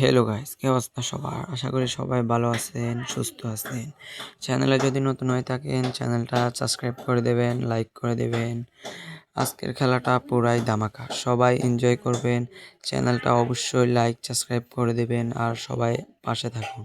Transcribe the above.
Hello guys, কি অবস্থা সবার? আশা করি সবাই ভালো আছেন, সুস্থ আছেন। চ্যানেলে যদি নতুন হয়ে থাকেন চ্যানেলটা সাবস্ক্রাইব করে দেবেন, লাইক করে দেবেন। আজকের খেলাটা পুরাই ধামাকা, সবাই এনজয় করবেন। চ্যানেলটা অবশ্যই লাইক সাবস্ক্রাইব করে দেবেন আর সবাই পাশে থাকুন।